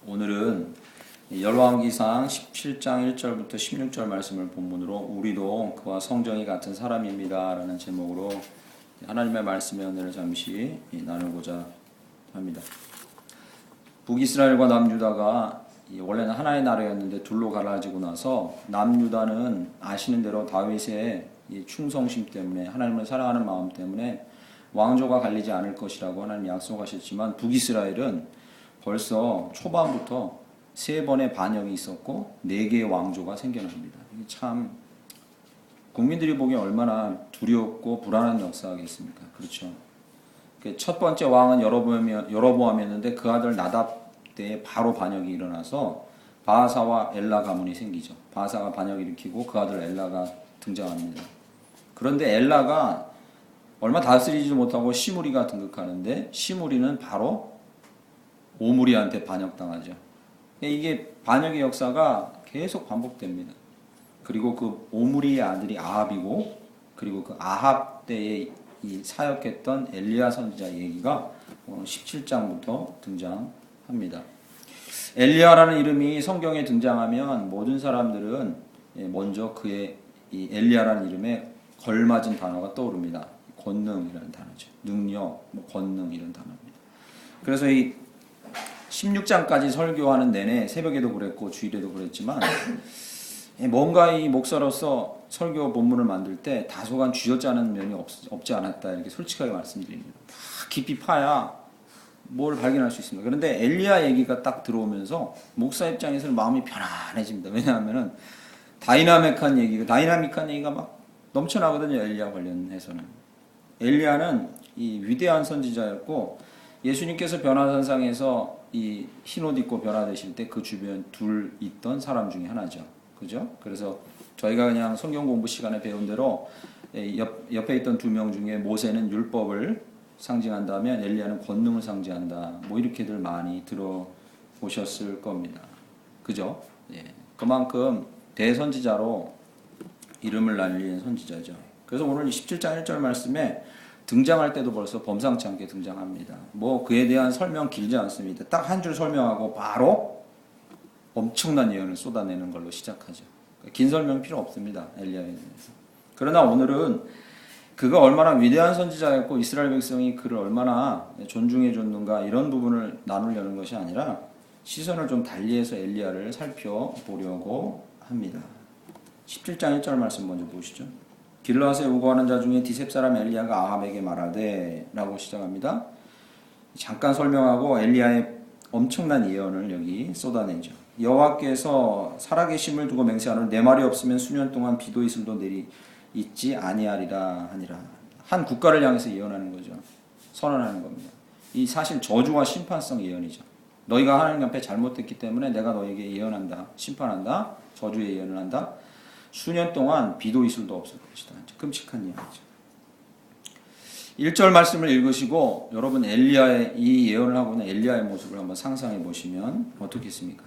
오늘은 열왕기상 17장 1절부터 16절 말씀을 본문으로 우리도 그와 성정이 같은 사람입니다 라는 제목으로 하나님의 말씀의 은혜를 잠시 나누고자 합니다. 북이스라엘과 남유다가 원래는 하나의 나라였는데 둘로 갈라지고 나서 남유다는 아시는 대로 다윗의 충성심 때문에 하나님을 사랑하는 마음 때문에 왕조가 갈리지 않을 것이라고 하나님이 약속하셨지만 북이스라엘은 벌써 초반부터 3번의 반역이 있었고 4개의 왕조가 생겨납니다. 참 국민들이 보기에 얼마나 두렵고 불안한 역사겠습니까? 그렇죠. 첫 번째 왕은 여로보암이었는데 그 아들 나답 때에 바로 반역이 일어나서 바하사와 엘라 가문이 생기죠. 바하사가 반역을 일으키고 그 아들 엘라가 등장합니다. 그런데 엘라가 얼마 다스리지 못하고 시므리가 등극하는데 시므리는 바로 오므리한테 반역당하죠. 이게 반역의 역사가 계속 반복됩니다. 그리고 그 오므리의 아들이 아합이고, 그리고 그 아합 때에 이 사역했던 엘리야 선지자 얘기가 17장부터 등장합니다. 엘리야라는 이름이 성경에 등장하면 모든 사람들은 먼저 그의 이 엘리야라는 이름에 걸맞은 단어가 떠오릅니다. 권능이라는 단어죠. 능력, 권능 이런 단어입니다. 그래서 이 16장까지 설교하는 내내 새벽에도 그랬고 주일에도 그랬지만 뭔가 이 목사로서 설교 본문을 만들 때 다소간 쥐어짜는 면이 없지 않았다 이렇게 솔직하게 말씀드립니다. 다 깊이 파야 뭘 발견할 수 있습니다. 그런데 엘리야 얘기가 딱 들어오면서 목사 입장에서는 마음이 편안해집니다. 왜냐하면은 다이나믹한 얘기가 막 넘쳐나거든요. 엘리야 관련해서는. 엘리야는 이 위대한 선지자였고 예수님께서 변화산상에서 이 흰옷 입고 변화되실 때 그 주변 둘 있던 사람 중에 하나죠. 그죠? 그래서 저희가 그냥 성경 공부 시간에 배운 대로 옆에 있던 2명 중에 모세는 율법을 상징한다면 엘리야는 권능을 상징한다. 뭐 이렇게들 많이 들어보셨을 겁니다. 그죠? 예. 그만큼 대선지자로 이름을 날린 선지자죠. 그래서 오늘 17장 1절 말씀에 등장할 때도 벌써 범상치 않게 등장합니다. 뭐 그에 대한 설명 길지 않습니다. 딱 한 줄 설명하고 바로 엄청난 예언을 쏟아내는 걸로 시작하죠. 긴 설명 필요 없습니다. 엘리야에 대해서. 그러나 오늘은 그가 얼마나 위대한 선지자였고 이스라엘 백성이 그를 얼마나 존중해 줬는가 이런 부분을 나누려는 것이 아니라 시선을 좀 달리해서 엘리야를 살펴보려고 합니다. 17장 1절 말씀 먼저 보시죠. 길르앗에 우거하는 자 중에 디셉 사람 엘리야가 아합에게 말하되 라고 시작합니다. 잠깐 설명하고 엘리야의 엄청난 예언을 여기 쏟아내죠. 여호와께서 살아계심을 두고 맹세하노니 내 말이 없으면 수년 동안 비도 이슬도 내리 있지 아니하리라 하니라. 한 국가를 향해서 예언하는 거죠. 선언하는 겁니다. 이 사실 저주와 심판성 예언이죠. 너희가 하나님 앞에 잘못했기 때문에 내가 너에게 예언한다. 심판한다. 저주의 예언을 한다. 수년 동안 비도 이슬도 없을 것이다. 끔찍한 이야기죠. 1절 말씀을 읽으시고 여러분 엘리야의 이 예언을 하고 있는 엘리야의 모습을 한번 상상해 보시면 어떻겠습니까?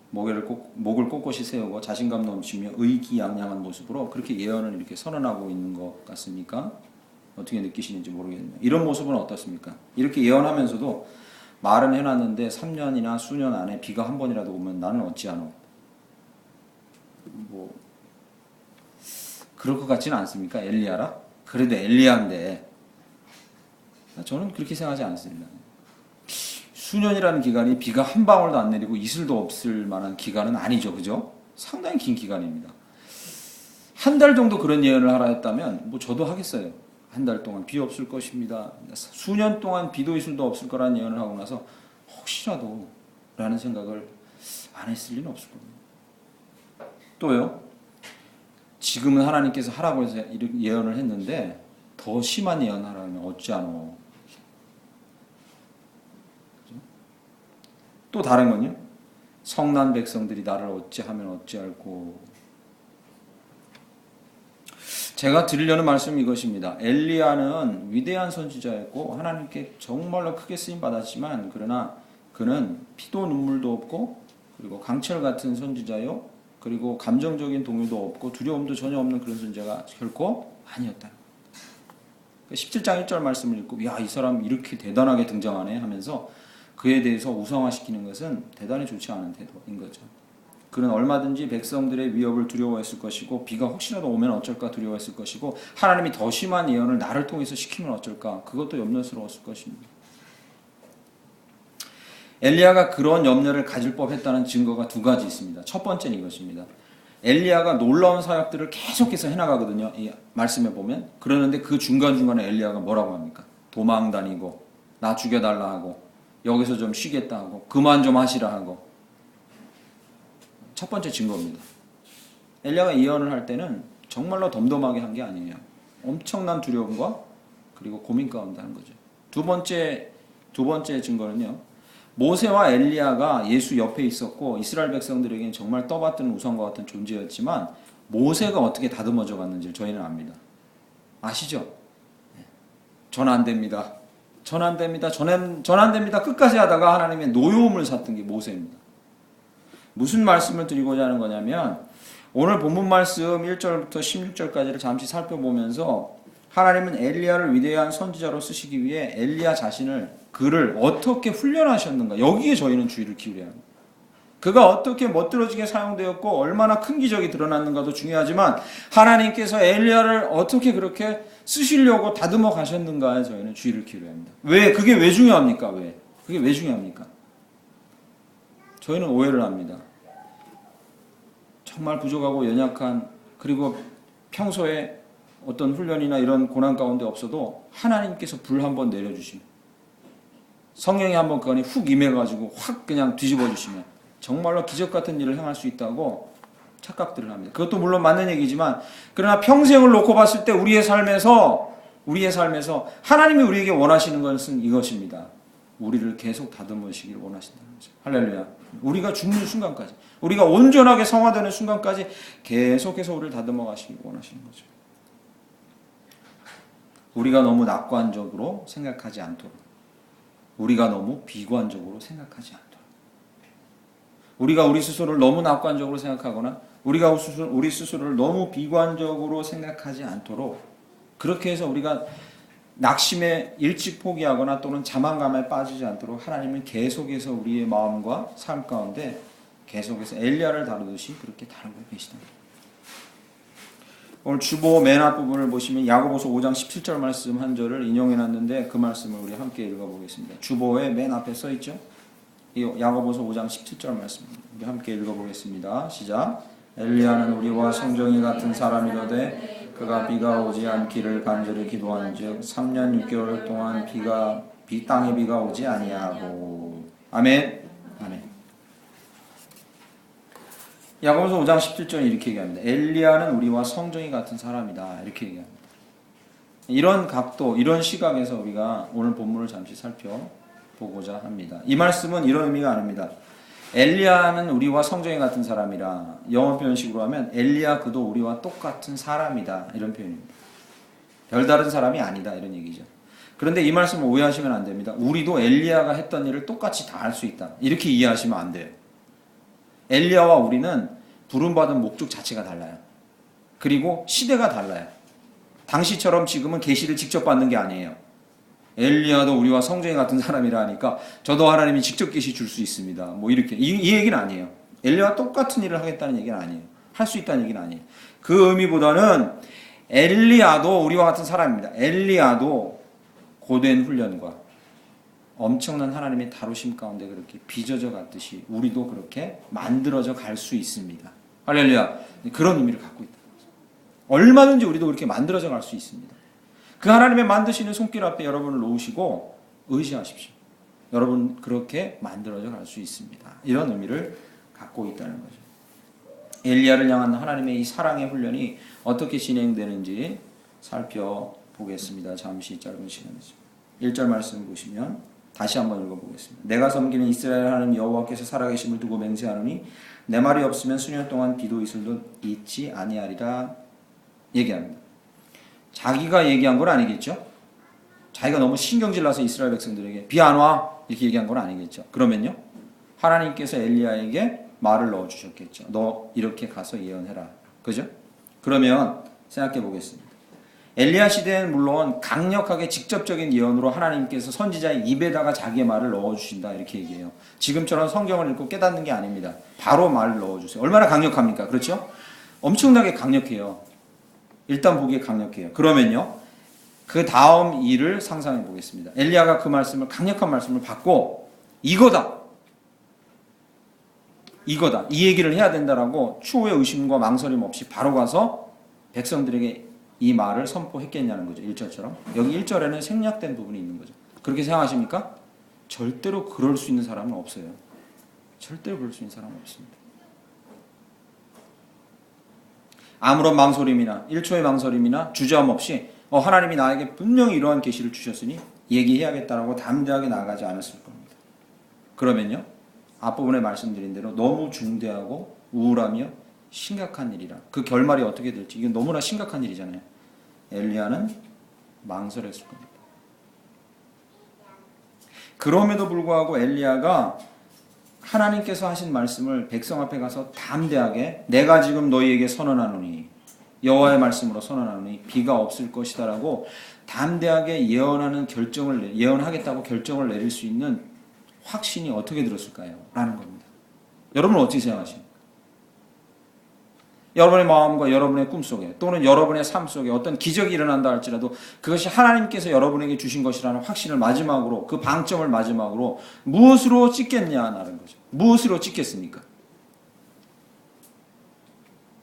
목을 꼿꼿이 세우고 자신감 넘치며 의기양양한 모습으로 그렇게 예언을 이렇게 선언하고 있는 것 같습니까? 어떻게 느끼시는지 모르겠네요. 이런 모습은 어떻습니까? 이렇게 예언하면서도 말은 해놨는데 3년이나 수년 안에 비가 한 번이라도 오면 나는 어찌하노? 뭐 그럴 것 같지는 않습니까? 엘리야라? 그래도 엘리야인데 저는 그렇게 생각하지 않습니다. 수년이라는 기간이 비가 한 방울도 안 내리고 이슬도 없을 만한 기간은 아니죠. 그죠? 상당히 긴 기간입니다. 한 달 정도 그런 예언을 하라 했다면 뭐 저도 하겠어요. 한 달 동안 비 없을 것입니다. 수년 동안 비도 이슬도 없을 거라는 예언을 하고 나서 혹시라도 라는 생각을 안 했을 리는 없을 겁니다. 또요. 지금은 하나님께서 하라고 해서 이렇게 예언을 했는데 더 심한 예언하라면 어찌하노. 또 다른 건요. 성난 백성들이 나를 어찌하면 어찌할꼬. 제가 드리려는 말씀은 이것입니다. 엘리야는 위대한 선지자였고 하나님께 정말로 크게 쓰임 받았지만 그러나 그는 피도 눈물도 없고 그리고 강철 같은 선지자요. 그리고 감정적인 동요도 없고 두려움도 전혀 없는 그런 선지자가 결코 아니었다. 17장 1절 말씀을 읽고 야, 이 사람 이렇게 대단하게 등장하네 하면서 그에 대해서 우상화시키는 것은 대단히 좋지 않은 태도인 거죠. 그는 얼마든지 백성들의 위협을 두려워했을 것이고 비가 혹시라도 오면 어쩔까 두려워했을 것이고 하나님이 더 심한 예언을 나를 통해서 시키면 어쩔까 그것도 염려스러웠을 것입니다. 엘리야가 그런 염려를 가질 법했다는 증거가 두 가지 있습니다. 첫 번째는 이것입니다. 엘리야가 놀라운 사역들을 계속해서 해나가거든요. 이 말씀에 보면. 그러는데 그 중간중간에 엘리야가 뭐라고 합니까? 도망 다니고 나 죽여달라 하고 여기서 좀 쉬겠다 하고 그만 좀 하시라 하고. 첫 번째 증거입니다. 엘리야가 예언을 할 때는 정말로 덤덤하게 한 게 아니에요. 엄청난 두려움과 그리고 고민 가운데 한 거죠. 두 번째 증거는요. 모세와 엘리야가 예수 옆에 있었고 이스라엘 백성들에게는 정말 떠받드는 우상과 같은 존재였지만 모세가 어떻게 다듬어져 갔는지 저희는 압니다. 아시죠? 전 안 됩니다. 전 안 됩니다. 전 안 됩니다. 끝까지 하다가 하나님의 노여움을 샀던 게 모세입니다. 무슨 말씀을 드리고자 하는 거냐면 오늘 본문 말씀 1절부터 16절까지를 잠시 살펴보면서 하나님은 엘리야를 위대한 선지자로 쓰시기 위해 엘리야 자신을 그를 어떻게 훈련하셨는가 여기에 저희는 주의를 기울여야 합니다. 그가 어떻게 멋들어지게 사용되었고 얼마나 큰 기적이 드러났는가도 중요하지만 하나님께서 엘리야를 어떻게 그렇게 쓰시려고 다듬어 가셨는가에 저희는 주의를 기울여야 합니다. 왜? 그게 왜 중요합니까? 왜? 그게 왜 중요합니까? 저희는 오해를 합니다. 정말 부족하고 연약한 그리고 평소에 어떤 훈련이나 이런 고난 가운데 없어도 하나님께서 불 한번 내려주시면 성령이 한번 그 안에 훅 임해가지고 확 그냥 뒤집어 주시면 정말로 기적 같은 일을 행할 수 있다고 착각들을 합니다. 그것도 물론 맞는 얘기지만 그러나 평생을 놓고 봤을 때 우리의 삶에서 하나님이 우리에게 원하시는 것은 이것입니다. 우리를 계속 다듬으시기를 원하신다는 거죠. 할렐루야. 우리가 죽는 순간까지 우리가 온전하게 성화되는 순간까지 계속해서 우리를 다듬어 가시길 원하시는 거죠. 우리가 너무 낙관적으로 생각하지 않도록 우리가 너무 비관적으로 생각하지 않도록 우리가 우리 스스로를 너무 낙관적으로 생각하거나 우리가 우리 스스로를 너무 비관적으로 생각하지 않도록 그렇게 해서 우리가 낙심에 일찍 포기하거나 또는 자만감에 빠지지 않도록 하나님은 계속해서 우리의 마음과 삶 가운데 계속해서 엘리야를 다루듯이 그렇게 다루고 계시다. 오늘 주보 맨 앞부분을 보시면 야고보서 5장 17절 말씀 한 절을 인용해놨는데 그 말씀을 우리 함께 읽어보겠습니다. 주보의 맨 앞에 써있죠? 이 야고보서 5장 17절 말씀 우리 함께 읽어보겠습니다. 시작. 엘리야는 우리와 성정이 같은 사람이로되 그가 비가 오지 않기를 간절히 기도한즉 3년 6개월 동안 땅에 비가 오지 아니하고. 아멘. 아멘. 야고보서 5장 17절에 이렇게 얘기합니다. 엘리야는 우리와 성정이 같은 사람이다. 이렇게 얘기합니다. 이런 각도, 이런 시각에서 우리가 오늘 본문을 잠시 살펴보고자 합니다. 이 말씀은 이런 의미가 아닙니다. 엘리야는 우리와 성정이 같은 사람이라 영어 표현식으로 하면 엘리야 그도 우리와 똑같은 사람이다 이런 표현입니다. 별다른 사람이 아니다 이런 얘기죠. 그런데 이 말씀을 오해하시면 안 됩니다. 우리도 엘리야가 했던 일을 똑같이 다 할 수 있다 이렇게 이해하시면 안 돼요. 엘리야와 우리는 부름받은 목적 자체가 달라요. 그리고 시대가 달라요. 당시처럼 지금은 계시를 직접 받는 게 아니에요. 엘리야도 우리와 성정이 같은 사람이라 하니까 저도 하나님이 직접 계시 줄 수 있습니다. 뭐 이렇게 이 얘기는 아니에요. 엘리야와 똑같은 일을 하겠다는 얘기는 아니에요. 할 수 있다는 얘기는 아니에요. 그 의미보다는 엘리야도 우리와 같은 사람입니다. 엘리야도 고된 훈련과 엄청난 하나님의 다루심 가운데 그렇게 빚어져 갔듯이 우리도 그렇게 만들어져 갈 수 있습니다. 할렐루야. 그런 의미를 갖고 있다. 얼마든지 우리도 그렇게 만들어져 갈 수 있습니다. 그 하나님의 만드시는 손길 앞에 여러분을 놓으시고 의지하십시오. 여러분 그렇게 만들어져 갈 수 있습니다. 이런 의미를 갖고 있다는 거죠. 엘리야를 향한 하나님의 이 사랑의 훈련이 어떻게 진행되는지 살펴보겠습니다. 잠시 짧은 시간이죠. 1절 말씀 보시면 다시 한번 읽어보겠습니다. 내가 섬기는 이스라엘 하나님 여호와께서 살아계심을 두고 맹세하노니 내 말이 없으면 수년 동안 비도 이슬도 있지 아니하리라 얘기합니다. 자기가 얘기한 건 아니겠죠? 자기가 너무 신경질 나서 이스라엘 백성들에게 비 안 와 이렇게 얘기한 건 아니겠죠? 그러면요 하나님께서 엘리야에게 말을 넣어주셨겠죠. 너 이렇게 가서 예언해라. 그죠? 그러면 생각해 보겠습니다. 엘리야 시대는 물론 강력하게 직접적인 예언으로 하나님께서 선지자의 입에다가 자기의 말을 넣어주신다 이렇게 얘기해요. 지금처럼 성경을 읽고 깨닫는 게 아닙니다. 바로 말을 넣어주세요. 얼마나 강력합니까? 그렇죠? 엄청나게 강력해요. 일단 보기에 강력해요. 그러면요, 그 다음 일을 상상해 보겠습니다. 엘리야가 그 말씀을, 강력한 말씀을 받고 이거다, 이 얘기를 해야 된다라고 추후에 의심과 망설임 없이 바로 가서 백성들에게 이 말을 선포했겠냐는 거죠. 1절처럼. 여기 1절에는 생략된 부분이 있는 거죠. 그렇게 생각하십니까? 절대로 그럴 수 있는 사람은 없어요. 절대로 그럴 수 있는 사람은 없습니다. 아무런 망설임이나 1초의 망설임이나 주저함 없이 하나님이 나에게 분명히 이러한 계시를 주셨으니 얘기해야겠다라고 담대하게 나가지 않았을 겁니다. 그러면요, 앞부분에 말씀드린 대로 너무 중대하고 우울하며 심각한 일이라, 그 결말이 어떻게 될지, 이건 너무나 심각한 일이잖아요. 엘리야는 망설였을 겁니다. 그럼에도 불구하고 엘리야가 하나님께서 하신 말씀을 백성 앞에 가서 담대하게, 내가 지금 너희에게 선언하노니, 여호와의 말씀으로 선언하노니 비가 없을 것이다라고 담대하게 예언하겠다고 결정을 내릴 수 있는 확신이 어떻게 들었을까요? 라는 겁니다. 여러분은 어떻게 생각하십니까? 여러분의 마음과 여러분의 꿈속에 또는 여러분의 삶 속에 어떤 기적이 일어난다 할지라도 그것이 하나님께서 여러분에게 주신 것이라는 확신을 마지막으로, 그 방점을 마지막으로 무엇으로 찍겠냐는 거죠. 무엇으로 찍겠습니까?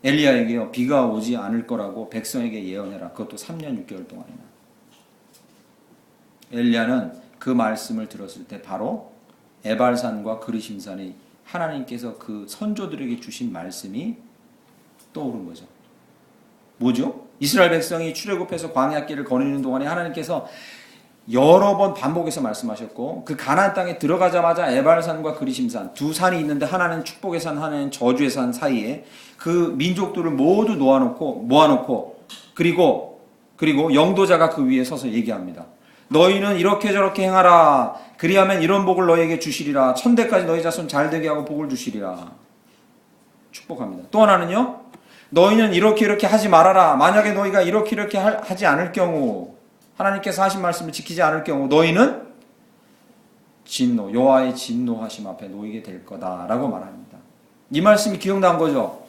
엘리야에게요, 비가 오지 않을 거라고 백성에게 예언해라. 그것도 3년 6개월 동안이나. 엘리야는 그 말씀을 들었을 때 바로 에발산과 그르심산이 하나님께서 그 선조들에게 주신 말씀이 떠오른 거죠. 뭐죠? 이스라엘 백성이 출애굽해서 광야길을 거니는 동안에 하나님께서 여러 번 반복해서 말씀하셨고, 그 가나안 땅에 들어가자마자 에발산과 그리심산 두 산이 있는데 하나는 축복의 산, 하나는 저주의 산 사이에 그 민족들을 모두 모아놓고 그리고 영도자가 그 위에 서서 얘기합니다. 너희는 이렇게 저렇게 행하라. 그리하면 이런 복을 너희에게 주시리라. 천대까지 너희 자손 잘되게 하고 복을 주시리라. 축복합니다. 또 하나는요, 너희는 이렇게 하지 말아라. 만약에 너희가 이렇게 하지 않을 경우, 하나님께서 하신 말씀을 지키지 않을 경우 너희는 여호와의 진노하심 앞에 놓이게 될 거다라고 말합니다. 이 말씀이 기억난 거죠,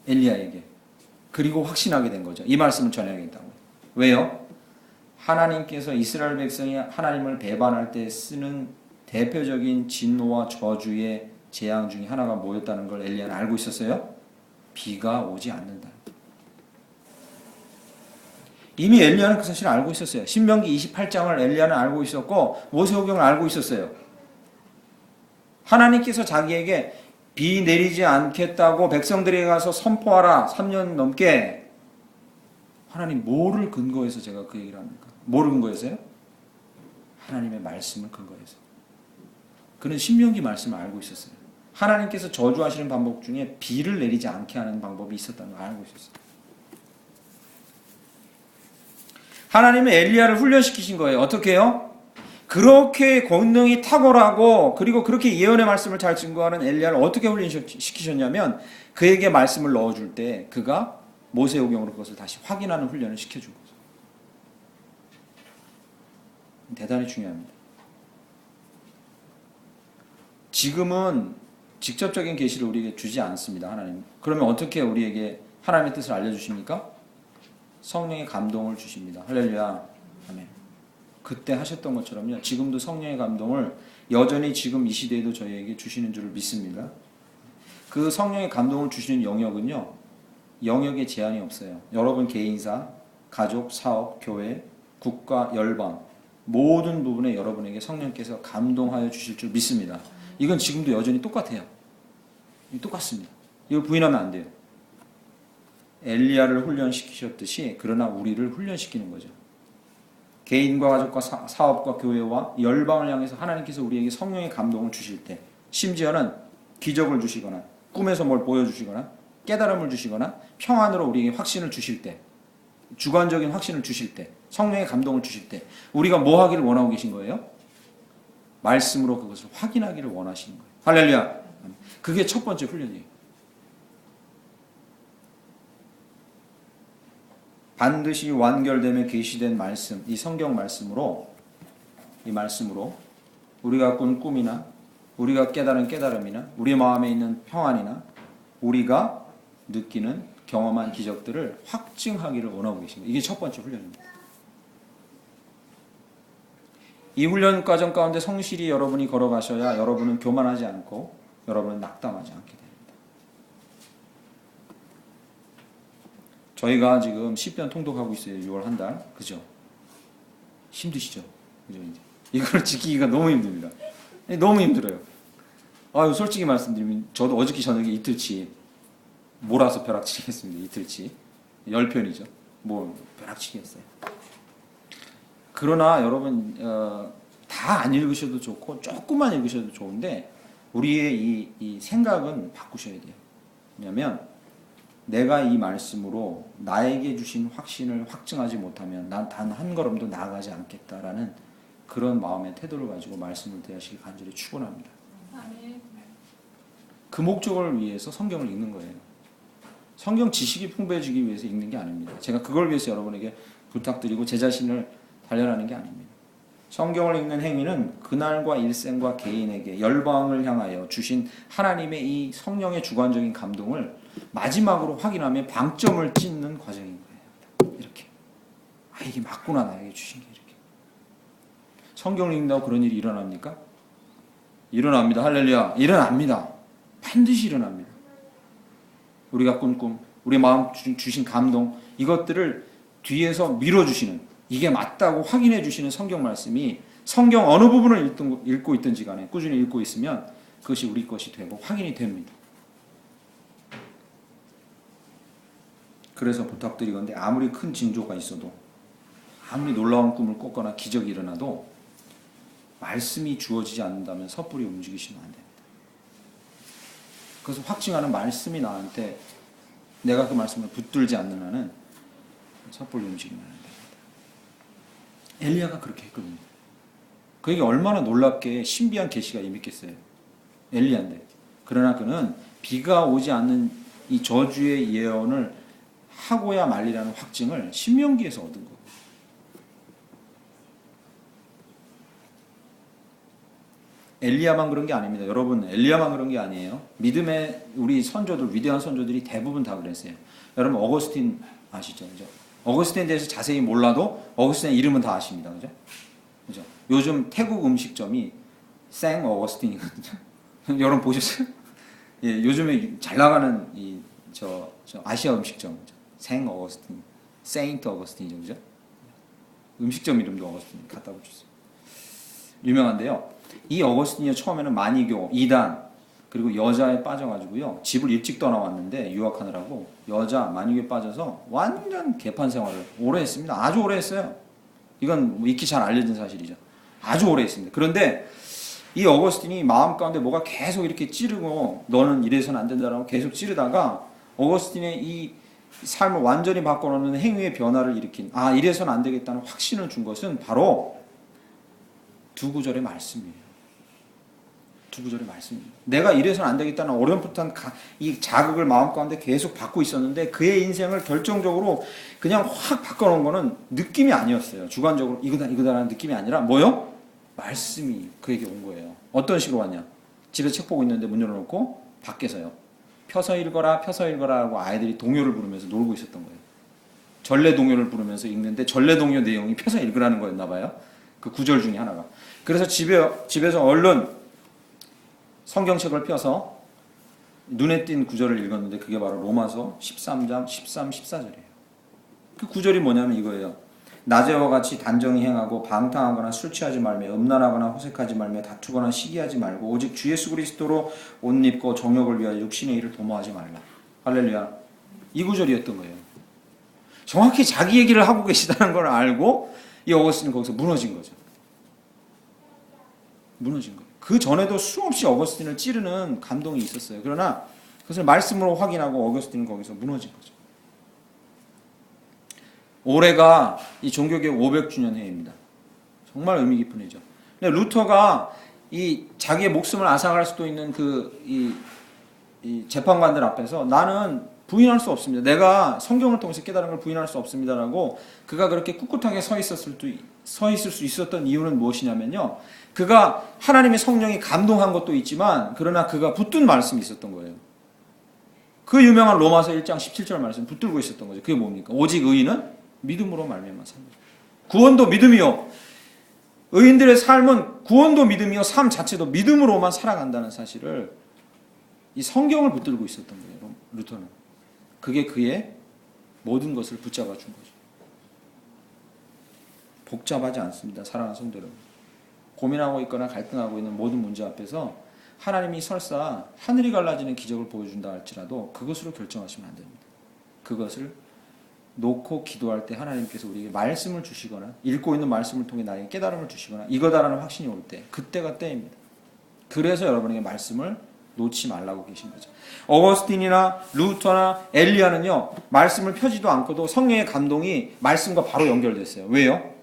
엘리야에게. 그리고 확신하게 된 거죠. 이 말씀을 전해야겠다고. 왜요? 하나님께서 이스라엘 백성이 하나님을 배반할 때 쓰는 대표적인 진노와 저주의 재앙 중에 하나가 뭐였다는 걸 엘리야는 알고 있었어요. 비가 오지 않는다. 이미 엘리야는 그 사실을 알고 있었어요. 신명기 28장을 엘리야는 알고 있었고 모세오경을 알고 있었어요. 하나님께서 자기에게 비 내리지 않겠다고 백성들에게 가서 선포하라. 3년 넘게. 하나님 뭐를 근거해서 제가 그 얘기를 합니까? 뭐를 근거해서요? 하나님의 말씀을 근거해서. 그는 신명기 말씀을 알고 있었어요. 하나님께서 저주하시는 방법 중에 비를 내리지 않게 하는 방법이 있었다는 걸 알고 있었어요. 하나님은 엘리야를 훈련시키신 거예요. 어떻게 해요? 그렇게 권능이 탁월하고 그리고 그렇게 예언의 말씀을 잘 증거하는 엘리야를 어떻게 훈련시키셨냐면, 그에게 말씀을 넣어줄 때 그가 모세오경으로 그것을 다시 확인하는 훈련을 시켜준 거죠. 대단히 중요합니다. 지금은 직접적인 계시를 우리에게 주지 않습니다. 하나님. 그러면 어떻게 우리에게 하나님의 뜻을 알려주십니까? 성령의 감동을 주십니다. 할렐루야. 아멘. 그때 하셨던 것처럼요, 지금도 성령의 감동을 여전히 지금 이 시대에도 저희에게 주시는 줄을 믿습니다. 그 성령의 감동을 주시는 영역은요, 영역에 제한이 없어요. 여러분 개인사, 가족, 사업, 교회, 국가, 열방 모든 부분에 여러분에게 성령께서 감동하여 주실 줄 믿습니다. 이건 지금도 여전히 똑같아요. 똑같습니다. 이걸 부인하면 안 돼요. 엘리야를 훈련시키셨듯이 그러나 우리를 훈련시키는 거죠. 개인과 가족과 사업과 교회와 열방을 향해서 하나님께서 우리에게 성령의 감동을 주실 때, 심지어는 기적을 주시거나 꿈에서 뭘 보여주시거나 깨달음을 주시거나 평안으로 우리에게 확신을 주실 때, 주관적인 확신을 주실 때, 성령의 감동을 주실 때 우리가 뭐 하기를 원하고 계신 거예요? 말씀으로 그것을 확인하기를 원하시는 거예요. 할렐루야. 그게 첫 번째 훈련이에요. 반드시 완결되며 계시된 말씀, 이 성경 말씀으로, 이 말씀으로 우리가 꾼 꿈이나 우리가 깨달은 깨달음이나 우리 마음에 있는 평안이나 우리가 느끼는 경험한 기적들을 확증하기를 원하고 계십니다. 이게 첫 번째 훈련입니다. 이 훈련 과정 가운데 성실히 여러분이 걸어가셔야 여러분은 교만하지 않고 여러분은 낙담하지 않게 됩니다. 저희가 지금 시편 통독하고 있어요. 6월 한 달. 그죠? 힘드시죠? 그죠? 이걸 지키기가 너무 힘듭니다. 너무 힘들어요. 아유, 솔직히 말씀드리면 저도 어저께 저녁에 이틀치 몰아서 벼락치기 했습니다. 이틀치. 10편이죠. 뭐 벼락치기 했어요. 그러나 여러분 다 안 읽으셔도 좋고 조금만 읽으셔도 좋은데 우리의 이 생각은 바꾸셔야 돼요. 왜냐하면 내가 이 말씀으로 나에게 주신 확신을 확증하지 못하면 난 단 한 걸음도 나아가지 않겠다라는 그런 마음의 태도를 가지고 말씀을 대하시기 간절히 축원합니다. 그 목적을 위해서 성경을 읽는 거예요. 성경 지식이 풍부해지기 위해서 읽는 게 아닙니다. 제가 그걸 위해서 여러분에게 부탁드리고 제 자신을 단련하는 게 아닙니다. 성경을 읽는 행위는 그날과 일생과 개인에게 열방을 향하여 주신 하나님의 이 성령의 주관적인 감동을 마지막으로 확인하며 방점을 찍는 과정인 거예요. 이렇게. 아, 이게 맞구나, 나에게 주신 게 이렇게. 성경을 읽는다고 그런 일이 일어납니까? 일어납니다. 할렐루야. 일어납니다. 반드시 일어납니다. 우리가 꾼 꿈, 우리 마음 주신 감동, 이것들을 뒤에서 밀어주시는, 이게 맞다고 확인해 주시는 성경 말씀이 성경 어느 부분을 읽고 있든지 간에 꾸준히 읽고 있으면 그것이 우리 것이 되고 확인이 됩니다. 그래서 부탁드리건대 아무리 큰 징조가 있어도 아무리 놀라운 꿈을 꿨거나 기적이 일어나도 말씀이 주어지지 않는다면 섣불리 움직이시면 안 됩니다. 그래서 확증하는 말씀이 나한테 내가 그 말씀을 붙들지 않는 한은 섣불리 움직이면 안 됩니다. 엘리야가 그렇게 했거든요. 그에게 얼마나 놀랍게 신비한 계시가 임했겠어요. 엘리야인데. 그러나 그는 비가 오지 않는 이 저주의 예언을 하고야 말리라는 확증을 신명기에서 얻은 거예요. 엘리야만 그런 게 아닙니다. 여러분, 엘리야만 그런 게 아니에요. 믿음의 우리 선조들, 위대한 선조들이 대부분 다 그랬어요. 여러분, 어거스틴 아시죠? 그죠? 어거스틴에 대해서 자세히 몰라도 어거스틴의 이름은 다 아십니다. 그죠? 그죠? 요즘 태국 음식점이 생 어거스틴이거든요. 여러분 보셨어요? 예, 요즘에 잘 나가는 저 아시아 음식점, 생 어거스틴, 세인트 어거스틴이죠. 그죠? 음식점 이름도 어거스틴 갖다 붙였어요. 유명한데요. 이 어거스틴이 처음에는 만이교, 이단, 그리고 여자에 빠져가지고요. 집을 일찍 떠나왔는데 유학하느라고 여자 만이교에 빠져서 완전 개판 생활을 오래 했습니다. 아주 오래 했어요. 이건 뭐 익히 잘 알려진 사실이죠. 아주 오래 했습니다. 그런데 이 어거스틴이 마음 가운데 뭐가 계속 이렇게 찌르고 너는 이래서는 안 된다라고 계속 찌르다가 어거스틴의 이 삶을 완전히 바꿔놓는 행위의 변화를 일으킨 이래서는 안 되겠다는 확신을 준 것은 바로 두 구절의 말씀이에요. 두 구절의 말씀입니다. 내가 이래서는 안 되겠다는 어렴풋한 이 자극을 마음 가운데 계속 받고 있었는데 그의 인생을 결정적으로 그냥 확 바꿔놓은 거는 느낌이 아니었어요. 주관적으로 이거다라는 느낌이 아니라 뭐요? 말씀이 그에게 온 거예요. 어떤 식으로 왔냐? 집에 책 보고 있는데 문 열어놓고 밖에서요. 펴서 읽어라 하고 아이들이 동요를 부르면서 놀고 있었던 거예요. 전래 동요를 부르면서 읽는데 전래 동요 내용이 펴서 읽으라는 거였나 봐요. 그 구절 중에 하나가. 그래서 집에서 얼른 성경책을 펴서 눈에 띈 구절을 읽었는데 그게 바로 로마서 13장 13, 14절이에요. 그 구절이 뭐냐면 이거예요. 낮에와 같이 단정히 행하고 방탕하거나 술 취하지 말며 음란하거나 호색하지 말며 다투거나 시기하지 말고 오직 주 예수 그리스도로 옷 입고 정욕을 위하여 육신의 일을 도모하지 말라. 할렐루야. 이 구절이었던 거예요. 정확히 자기 얘기를 하고 계시다는 걸 알고 이 어거스틴은 거기서 무너진 거죠. 무너진 거예요. 그 전에도 수없이 어거스틴을 찌르는 감동이 있었어요. 그러나 그것을 말씀으로 확인하고 어거스틴은 거기서 무너진 거죠. 올해가 이 종교개혁 500주년 해입니다. 정말 의미 깊은 해죠. 근데 루터가 이 자기의 목숨을 앗아갈 수도 있는 이 재판관들 앞에서 나는 부인할 수 없습니다. 내가 성경을 통해서 깨달은 걸 부인할 수 없습니다라고 그가 그렇게 꿋꿋하게 서 있을 수 있었던 이유는 무엇이냐면요. 그가 하나님의 성령이 감동한 것도 있지만 그러나 그가 붙든 말씀이 있었던 거예요. 그 유명한 로마서 1장 17절 말씀 붙들고 있었던 거죠. 그게 뭡니까? 오직 의인은 믿음으로 말미암아 산다. 구원도 믿음이요. 의인들의 삶은 구원도 믿음이요. 삶 자체도 믿음으로만 살아간다는 사실을 이 성경을 붙들고 있었던 거예요. 루터는. 그게 그의 모든 것을 붙잡아 준 거죠. 복잡하지 않습니다. 사랑하는 성도 여러분. 고민하고 있거나 갈등하고 있는 모든 문제 앞에서 하나님이 설사 하늘이 갈라지는 기적을 보여준다 할지라도 그것으로 결정하시면 안 됩니다. 그것을 놓고 기도할 때 하나님께서 우리에게 말씀을 주시거나 읽고 있는 말씀을 통해 나에게 깨달음을 주시거나 이거다라는 확신이 올 때 그때가 때입니다. 그래서 여러분에게 말씀을 놓지 말라고 계신 거죠. 어거스틴이나 루터나 엘리야는요. 말씀을 펴지도 않고도 성령의 감동이 말씀과 바로 연결됐어요. 왜요?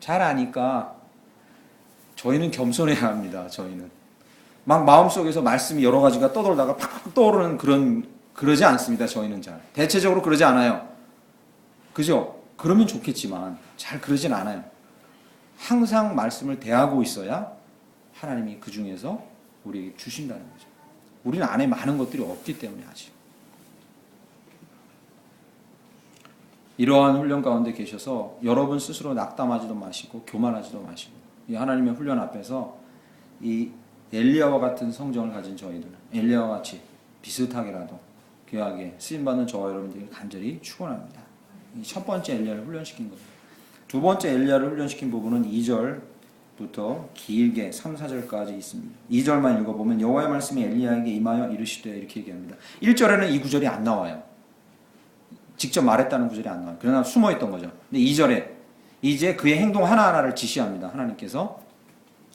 잘 아니까. 저희는 겸손해야 합니다. 저희는. 막 마음속에서 말씀이 여러 가지가 떠돌다가 팍팍 떠오르는 그러지 않습니다. 저희는 잘. 대체적으로 그러지 않아요. 그죠? 그러면 좋겠지만 잘 그러진 않아요. 항상 말씀을 대하고 있어야 하나님이 그 중에서 우리에게 주신다는 거죠. 우리는 안에 많은 것들이 없기 때문에 아직. 이러한 훈련 가운데 계셔서 여러분 스스로 낙담하지도 마시고 교만하지도 마시고 이 하나님의 훈련 앞에서 이 엘리야와 같은 성정을 가진 저희들, 엘리야와 같이 비슷하게라도 귀하게 쓰임받는 저와 여러분들이 간절히 축원합니다. 첫 번째 엘리야를 훈련시킨 겁니다. 두 번째 엘리야를 훈련시킨 부분은 2절부터 길게 3, 4절까지 있습니다. 2절만 읽어보면 여호와의 말씀이 엘리야에게 임하여 이르시되 이렇게 얘기합니다. 1절에는 이 구절이 안 나와요. 직접 말했다는 구절이 안 나와요. 그러나 숨어있던 거죠. 근데 2절에 이제 그의 행동 하나하나를 지시합니다. 하나님께서.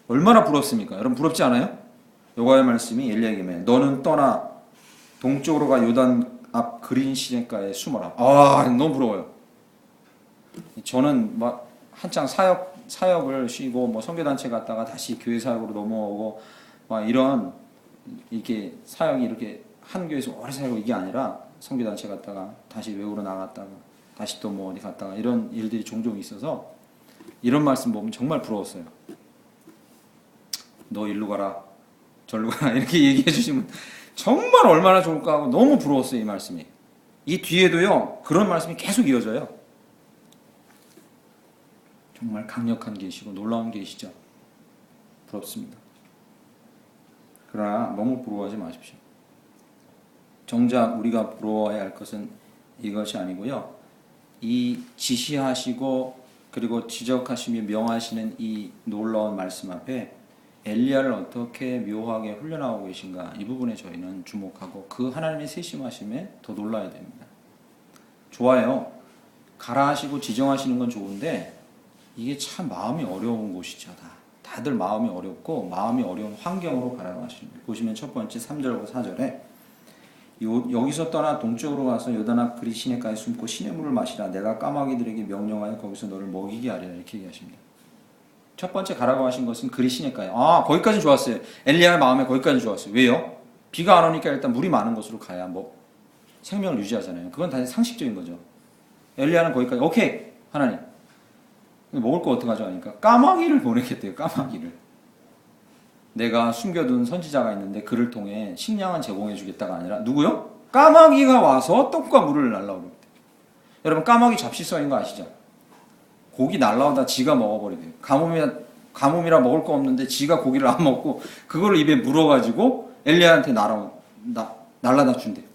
얼마나 부럽습니까? 여러분 부럽지 않아요? 여호와의 말씀이 엘리야에게 임하여 너는 떠나 동쪽으로 가 요단 앞 그린 시냇가에 숨어라. 아, 너무 부러워요. 저는 막 한창 사역을 쉬고 뭐 선교단체 갔다가 다시 교회 사역으로 넘어오고 막 이런 이렇게 사역이 이렇게 한 교회에서 오래 살고 이게 아니라 선교단체 갔다가 다시 외국으로 나갔다가 다시 또 뭐 어디 갔다가 이런 일들이 종종 있어서 이런 말씀 보면 정말 부러웠어요. 너 일로 가라 절로 가라 이렇게 얘기해 주시면 정말 얼마나 좋을까 하고 너무 부러웠어요. 이 말씀이. 이 뒤에도요 그런 말씀이 계속 이어져요. 정말 강력한 계시고 놀라운 계시죠. 부럽습니다. 그러나 너무 부러워하지 마십시오. 정작 우리가 부러워해야 할 것은 이것이 아니고요. 이 지시하시고 그리고 지적하시며 명하시는 이 놀라운 말씀 앞에 엘리야를 어떻게 묘하게 훈련하고 계신가 이 부분에 저희는 주목하고 그 하나님의 세심하심에 더 놀라야 됩니다. 좋아요. 가라 하시고 지정하시는 건 좋은데 이게 참 마음이 어려운 곳이죠. 다들 마음이 어렵고 마음이 어려운 환경으로 가라고 하십니다. 보시면 첫 번째 3절과 4절에 여기서 떠나 동쪽으로 가서 요단앞 그리 시냇가에 숨고 시냇물을 마시라. 내가 까마귀들에게 명령하여 거기서 너를 먹이게 하리라. 이렇게 얘기하십니다. 첫 번째 가라고 하신 것은 그리 시냇가에. 아, 거기까지 좋았어요. 엘리야의 마음에 거기까지 좋았어요. 왜요? 비가 안 오니까 일단 물이 많은 곳으로 가야 뭐 생명을 유지하잖아요. 그건 다 상식적인 거죠. 엘리야는 거기까지 오케이 하나님 먹을 거 어떡하죠 하니까 까마귀를 보내겠대요. 까마귀를. 내가 숨겨둔 선지자가 있는데 그를 통해 식량은 제공해 주겠다가 아니라 누구요? 까마귀가 와서 떡과 물을 날라오겠대요. 여러분 까마귀 잡식성인 거 아시죠? 고기 날라오다 지가 먹어버리대요. 가뭄이라 먹을 거 없는데 지가 고기를 안 먹고 그거를 입에 물어가지고 엘리야한테 날라다 준대요.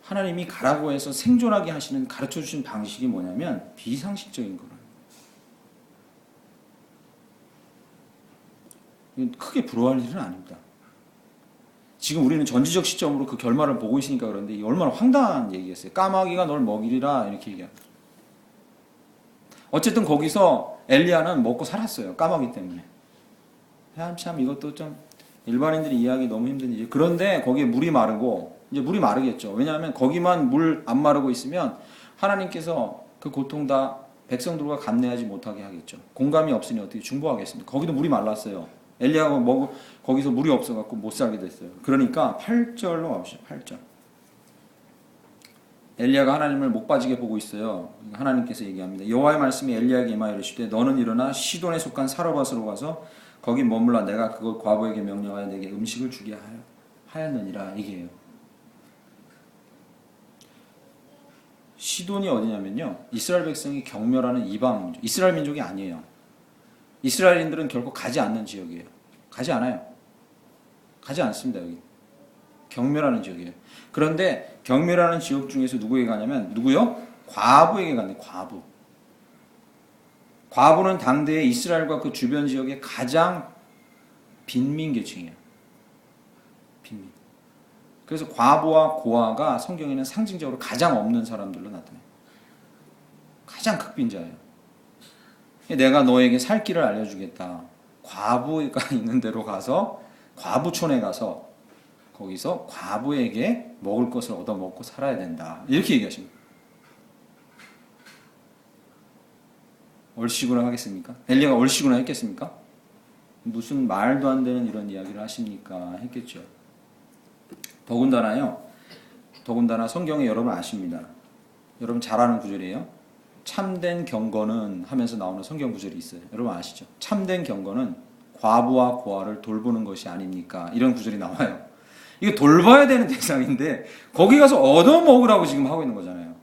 하나님이 가라고 해서 생존하게 하시는 가르쳐 주신 방식이 뭐냐면 비상식적인 거예요. 크게 부러워할 일은 아닙니다. 지금 우리는 전지적 시점으로 그 결말을 보고 있으니까 그런데 얼마나 황당한 얘기겠어요. 까마귀가 널 먹이리라 이렇게 얘기합니다. 어쨌든 거기서 엘리야는 먹고 살았어요. 까마귀 때문에. 참 이것도 좀 일반인들이 이해하기 너무 힘든 일이에요. 그런데 거기에 물이 마르고 이제 물이 마르겠죠. 왜냐하면 거기만 물 안 마르고 있으면 하나님께서 그 고통 다 백성들과 감내하지 못하게 하겠죠. 공감이 없으니 어떻게 중보하겠습니까? 거기도 물이 말랐어요. 엘리야가 거기서 물이 없어갖고 못 살게 됐어요. 그러니까 8절로 가보시죠. 8절. 엘리야가 하나님을 목 빠지게 보고 있어요. 하나님께서 얘기합니다. 여호와의 말씀이 엘리야에게 임하여 이르시되 너는 일어나 시돈에 속한 사르밧으로 가서 거기 머물라. 내가 그걸 과부에게 명령하여 내게 음식을 주게 하였느니라. 이게요. 시돈이 어디냐면요, 이스라엘 백성이 경멸하는 이방 민족, 이스라엘 민족이 아니에요. 이스라엘인들은 결코 가지 않는 지역이에요. 가지 않아요. 가지 않습니다. 여기 경멸하는 지역이에요. 그런데 경멸하는 지역 중에서 누구에게 가냐면 누구요? 과부에게 간대. 과부. 과부는 당대의 이스라엘과 그 주변 지역의 가장 빈민 계층이에요. 빈민. 그래서 과부와 고아가 성경에는 상징적으로 가장 없는 사람들로 나타나요. 가장 극빈자예요. 내가 너에게 살 길을 알려주겠다. 과부가 있는 데로 가서 과부촌에 가서 거기서 과부에게 먹을 것을 얻어 먹고 살아야 된다. 이렇게 얘기하십니다. 얼씨구나 하겠습니까? 엘리야가 얼씨구나 했겠습니까? 무슨 말도 안 되는 이런 이야기를 하십니까? 했겠죠. 더군다나 성경에 여러분 아십니다. 여러분 잘 아는 구절이에요. 참된 경건은 하면서 나오는 성경 구절이 있어요. 여러분 아시죠? 참된 경건은 과부와 고아를 돌보는 것이 아닙니까? 이런 구절이 나와요. 이거 돌봐야 되는 대상인데 거기 가서 얻어먹으라고 지금 하고 있는 거잖아요.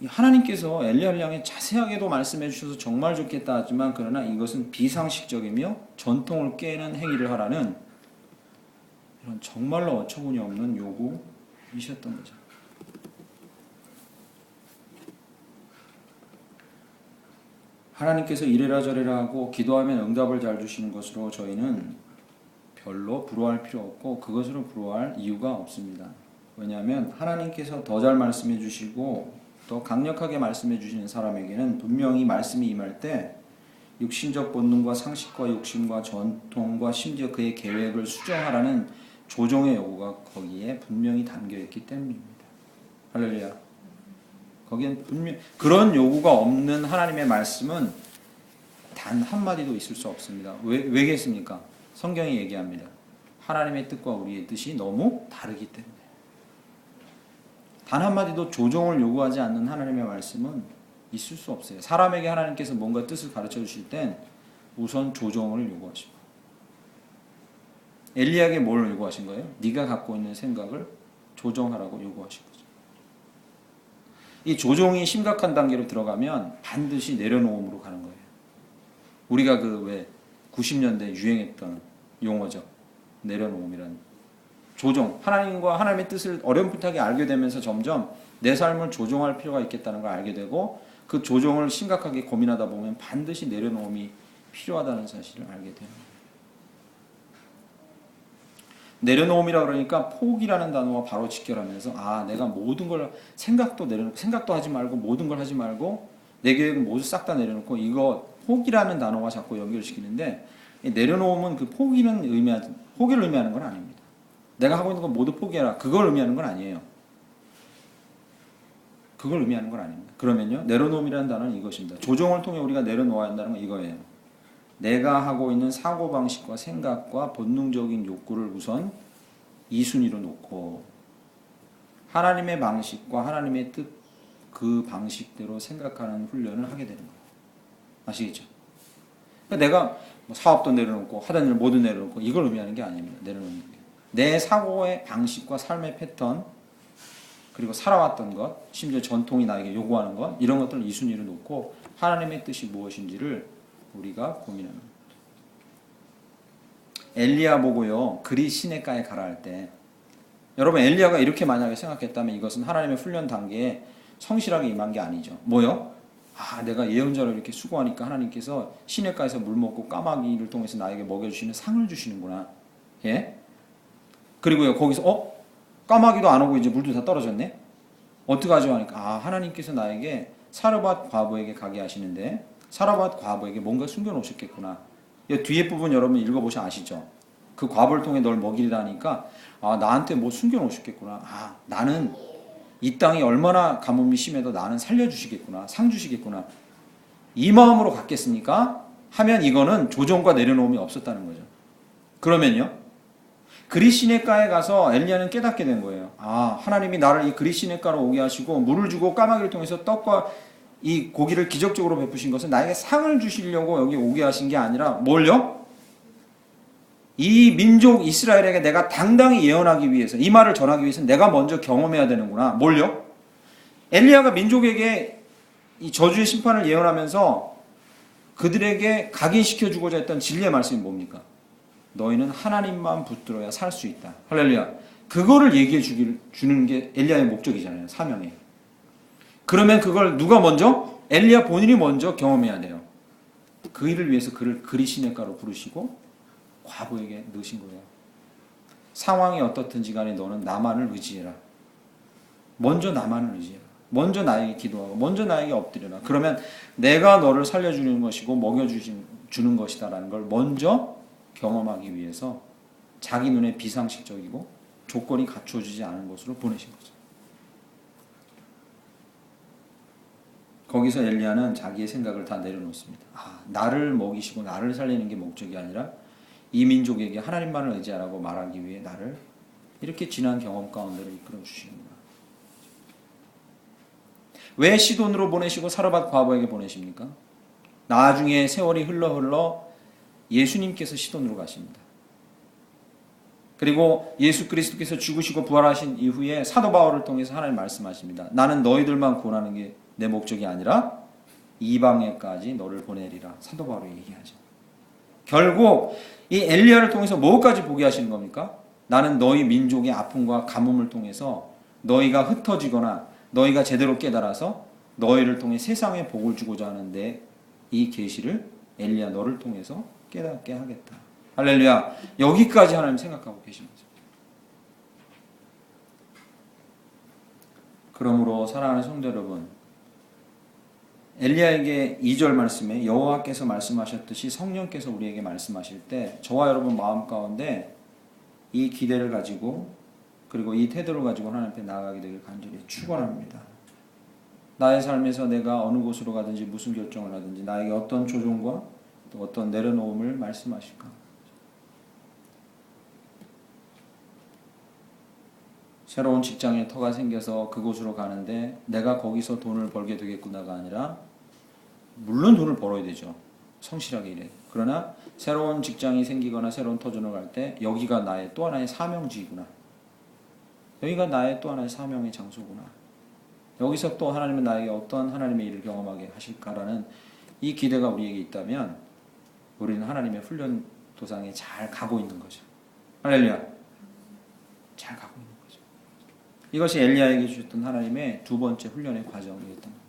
하나님께서 엘리야를 향해 자세하게도 말씀해 주셔서 정말 좋겠다 하지만 그러나 이것은 비상식적이며 전통을 깨는 행위를 하라는 이런 정말로 어처구니 없는 요구이셨던 거죠. 하나님께서 이래라 저래라 하고 기도하면 응답을 잘 주시는 것으로 저희는 별로 부러워할 필요 없고 그것으로 부러워할 이유가 없습니다. 왜냐하면 하나님께서 더 잘 말씀해 주시고 더 강력하게 말씀해 주시는 사람에게는 분명히 말씀이 임할 때 육신적 본능과 상식과 욕심과 전통과 심지어 그의 계획을 수정하라는 조정의 요구가 거기에 분명히 담겨 있기 때문입니다. 할렐루야. 거기엔 분명 그런 요구가 없는 하나님의 말씀은 단 한마디도 있을 수 없습니다. 왜겠습니까? 성경이 얘기합니다. 하나님의 뜻과 우리의 뜻이 너무 다르기 때문에. 단 한마디도 조정을 요구하지 않는 하나님의 말씀은 있을 수 없어요. 사람에게 하나님께서 뭔가 뜻을 가르쳐 주실 땐 우선 조정을 요구하십니다. 엘리야에게 뭘 요구하신 거예요? 네가 갖고 있는 생각을 조정하라고 요구하신 거죠. 이 조정이 심각한 단계로 들어가면 반드시 내려놓음으로 가는 거예요. 우리가 왜 90년대 유행했던 용어죠. 내려놓음이라는 조정. 하나님과 하나님의 뜻을 어렴풋하게 알게 되면서 점점 내 삶을 조정할 필요가 있겠다는 걸 알게 되고 그 조정을 심각하게 고민하다 보면 반드시 내려놓음이 필요하다는 사실을 알게 됩니다. 내려놓음이라 그러니까 포기라는 단어와 바로 직결하면서 내가 모든 걸 생각도 내려놓고 생각도 하지 말고 모든 걸 하지 말고 내 계획은 모두 싹 다 내려놓고 이거 포기라는 단어와 자꾸 연결시키는데 내려놓음은 그 포기를 의미하는 건 아닙니다. 내가 하고 있는 건 모두 포기해라. 그걸 의미하는 건 아니에요. 그걸 의미하는 건 아닙니다. 그러면요. 내려놓음이라는 단어는 이것입니다. 조정을 통해 우리가 내려놓아야 한다는 건 이거예요. 내가 하고 있는 사고방식과 생각과 본능적인 욕구를 우선 2순위로 놓고 하나님의 방식과 하나님의 뜻 그 방식대로 생각하는 훈련을 하게 되는 거예요. 아시겠죠? 그러니까 내가 사업도 내려놓고 하던 일 모두 내려놓고 이걸 의미하는 게 아닙니다. 내려놓는 게. 내 사고의 방식과 삶의 패턴 그리고 살아왔던 것 심지어 전통이 나에게 요구하는 것 이런 것들을 2순위로 놓고 하나님의 뜻이 무엇인지를 우리가 고민하는 겁니다. 엘리야 보고요. 그리 시냇가에 가라 할 때 여러분 엘리야가 이렇게 만약에 생각했다면 이것은 하나님의 훈련 단계에 성실하게 임한 게 아니죠. 뭐요? 내가 예언자로 이렇게 수고하니까 하나님께서 시냇가에서 물 먹고 까마귀를 통해서 나에게 먹여주시는 상을 주시는구나. 예? 그리고요 거기서 까마귀도 안 오고 이제 물도 다 떨어졌네. 어떡하죠 하니까 하나님께서 나에게 사르밧 과부에게 가게 하시는데 사르밧 과부에게 뭔가 숨겨놓으셨겠구나. 이 뒤에 부분 여러분 읽어보시면 아시죠? 그 과부를 통해 널 먹이리라 하니까 나한테 뭐 숨겨놓으셨겠구나. 나는 이 땅이 얼마나 가뭄이 심해도 나는 살려주시겠구나. 상 주시겠구나. 이 마음으로 갔겠습니까? 하면 이거는 조정과 내려놓음이 없었다는 거죠. 그러면요. 그리시네가에 가서 엘리야는 깨닫게 된 거예요. 아, 하나님이 나를 이 그리시네가로 오게 하시고 물을 주고 까마귀를 통해서 떡과 이 고기를 기적적으로 베푸신 것은 나에게 상을 주시려고 여기 오게 하신 게 아니라 뭘요? 이 민족 이스라엘에게 내가 당당히 예언하기 위해서, 이 말을 전하기 위해서 내가 먼저 경험해야 되는구나. 뭘요? 엘리야가 민족에게 이 저주의 심판을 예언하면서 그들에게 각인시켜주고자 했던 진리의 말씀이 뭡니까? 너희는 하나님만 붙들어야 살 수 있다. 할렐루야. 그거를 얘기해 주는 게 엘리야의 목적이잖아요. 사명이에요. 그러면 그걸 누가 먼저? 엘리야 본인이 먼저 경험해야 돼요. 그 일을 위해서 그를 그리시네가로 부르시고 과부에게 넣으신 거예요. 상황이 어떻든지 간에 너는 나만을 의지해라. 먼저 나만을 의지해라. 먼저 나에게 기도하고 먼저 나에게 엎드려라. 그러면 내가 너를 살려주는 것이고 먹여주는 것이다라는 걸 먼저 경험하기 위해서 자기 눈에 비상식적이고 조건이 갖춰지지 않은 곳으로 보내신 거죠. 거기서 엘리야는 자기의 생각을 다 내려놓습니다. 아, 나를 먹이시고 나를 살리는 게 목적이 아니라 이 민족에게 하나님만을 의지하라고 말하기 위해 나를 이렇게 지난 경험 가운데로 이끌어 주시는구나. 왜 시돈으로 보내시고 사르밧 과부에게 보내십니까? 나중에 세월이 흘러 예수님께서 시돈으로 가십니다. 그리고 예수 그리스도께서 죽으시고 부활하신 이후에 사도 바울을 통해서 하나님 말씀하십니다. 나는 너희들만 구원하는 게 내 목적이 아니라 이방에까지 너를 보내리라. 사도 바울이 얘기하죠. 결국 이 엘리야를 통해서 뭐까지 보게 하시는 겁니까? 나는 너희 민족의 아픔과 가뭄을 통해서 너희가 흩어지거나 너희가 제대로 깨달아서 너희를 통해 세상에 복을 주고자 하는데 이 계시를 엘리야 너를 통해서 깨닫게 하겠다. 할렐루야. 여기까지 하나님 생각하고 계신 거죠. 그러므로 사랑하는 성도 여러분, 엘리야에게 2절 말씀에 여호와께서 말씀하셨듯이 성령께서 우리에게 말씀하실 때 저와 여러분 마음 가운데 이 기대를 가지고 그리고 이 태도를 가지고 하나님 앞에 나아가게 되길 간절히 축원합니다. 나의 삶에서 내가 어느 곳으로 가든지 무슨 결정을 하든지 나에게 어떤 조종과 또 어떤 내려놓음을 말씀하실까? 새로운 직장에 터가 생겨서 그곳으로 가는데 내가 거기서 돈을 벌게 되겠구나가 아니라 물론 돈을 벌어야 되죠. 성실하게 일해. 그러나 새로운 직장이 생기거나 새로운 터전을 갈 때 여기가 나의 또 하나의 사명지구나. 여기가 나의 또 하나의 사명의 장소구나. 여기서 또 하나님은 나에게 어떤 하나님의 일을 경험하게 하실까라는 이 기대가 우리에게 있다면 우리는 하나님의 훈련 도상에 잘 가고 있는 거죠. 할렐루야. 잘 가고 있는 거죠. 이것이 엘리야에게 주셨던 하나님의 두 번째 훈련의 과정이었던 겁니다.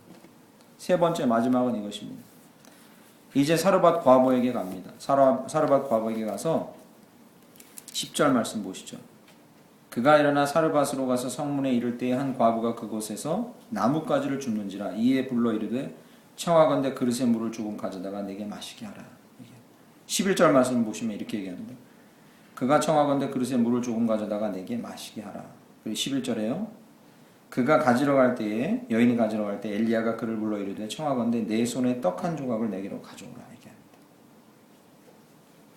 세 번째 마지막은 이것입니다. 이제 사르밧 과부에게 갑니다. 사르밧 과부에게 가서 10절 말씀 보시죠. 그가 일어나 사르밧으로 가서 성문에 이를 때에 한 과부가 그곳에서 나뭇가지를 줍는지라 이에 불러 이르되 청하건대 그릇에 물을 조금 가져다가 내게 마시게 하라. 11절 말씀 보시면 이렇게 얘기합니다. 그가 청하건대 그릇에 물을 조금 가져다가 내게 마시게 하라. 그리고 11절에요. 그가 가지러 갈 때에 여인이 가지러 갈 때 엘리야가 그를 불러 이르되 청하건대 내 손에 떡 한 조각을 내게로 가져오라. 얘기합니다.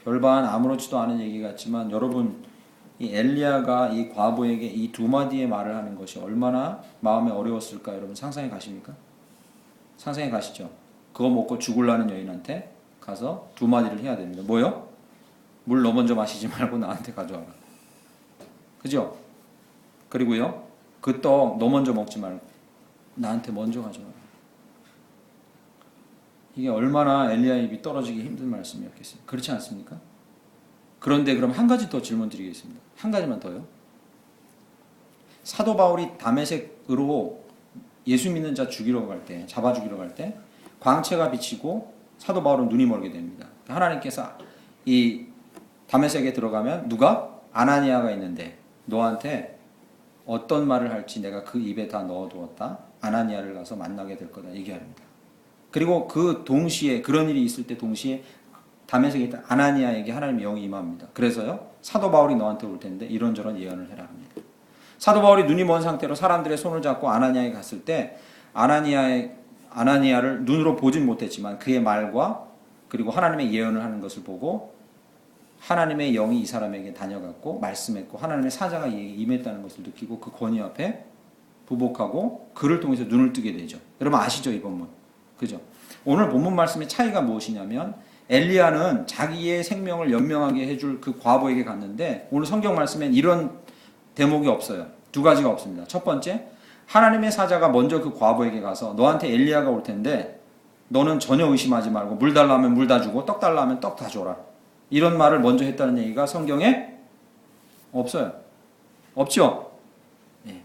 별반 아무렇지도 않은 얘기 같지만 여러분 이 엘리야가 이 과부에게 이 두 마디의 말을 하는 것이 얼마나 마음에 어려웠을까 여러분 상상해 가십니까? 상상해 가시죠. 그거 먹고 죽을라는 여인한테 가서 두 마디를 해야 됩니다. 뭐요? 물 너 먼저 마시지 말고 나한테 가져와라. 그죠? 그리고요. 그 떡 너 먼저 먹지 말고 나한테 먼저 가져와라. 이게 얼마나 엘리야의 입이 떨어지기 힘든 말씀이었겠어요. 그렇지 않습니까? 그런데 그럼 한 가지 더 질문 드리겠습니다. 한 가지만 더요. 사도 바울이 다메섹으로 예수 믿는 자 죽이러 갈 때, 잡아 죽이러 갈 때 광채가 비치고 사도 바울은 눈이 멀게 됩니다. 하나님께서 이 다메섹에 들어가면 누가? 아나니아가 있는데 너한테 어떤 말을 할지 내가 그 입에 다 넣어두었다. 아나니아를 가서 만나게 될 거다. 얘기합니다. 그리고 그 동시에 그런 일이 있을 때 동시에 다메섹에 있던 아나니아에게 하나님의 영이 임합니다. 그래서요. 사도 바울이 너한테 올 텐데 이런저런 예언을 해라 합니다. 사도 바울이 눈이 먼 상태로 사람들의 손을 잡고 아나니아에 갔을 때 아나니아를 눈으로 보진 못했지만 그의 말과 그리고 하나님의 예언을 하는 것을 보고 하나님의 영이 이 사람에게 다녀갔고 말씀했고 하나님의 사자가 이에게 임했다는 것을 느끼고 그 권위 앞에 부복하고 그를 통해서 눈을 뜨게 되죠. 여러분 아시죠, 이 본문? 그죠? 오늘 본문 말씀의 차이가 무엇이냐면 엘리야는 자기의 생명을 연명하게 해줄 그 과부에게 갔는데 오늘 성경 말씀엔 이런 대목이 없어요. 두 가지가 없습니다. 첫 번째, 하나님의 사자가 먼저 그 과부에게 가서 너한테 엘리야가 올 텐데 너는 전혀 의심하지 말고 물 달라 하면 물 다 주고 떡 달라 하면 떡 다 줘라. 이런 말을 먼저 했다는 얘기가 성경에 없어요. 없죠? 네.